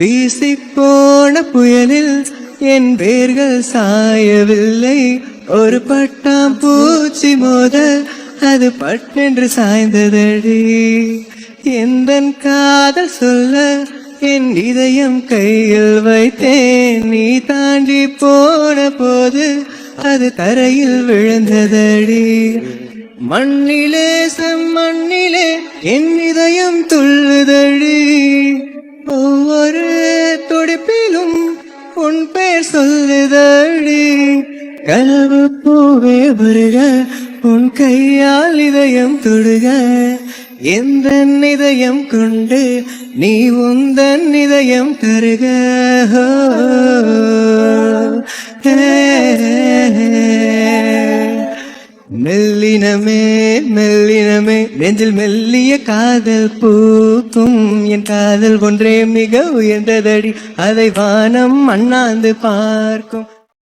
வீசிப்போன புயலில் என் வேர்கள் சாயவில்லை. ஒரு பட்டாம் பூச்சி மோத அது பட்டென்று சாய்ந்ததடி. எந்தன் காதல் சொல்ல என் இதயம் கையில் வைத்தேன். நீ தாண்டி போன போது அது தரையில் விழுந்ததடி. மண்ணிலே செம்மண்ணிலே என் இதயம் துள்ளுதடி. ஒவ்வொரு துடிப்பிலும் உன் பெயர் சொல்லுதடி. கனவு பூவே வருக, உன் கையால் இதயம் தொடுக. எந்த இதயம் கொண்டு நீ உந்தன் இதயம் தருக. மெல்லினமே மெல்லினமே நெஞ்சில் மெல்லிய காதல் பூக்கும். என் காதல் ஒன்றே மிக உயர்ந்ததடி, அதை வானம் அண்ணாந்து பார்க்கும்.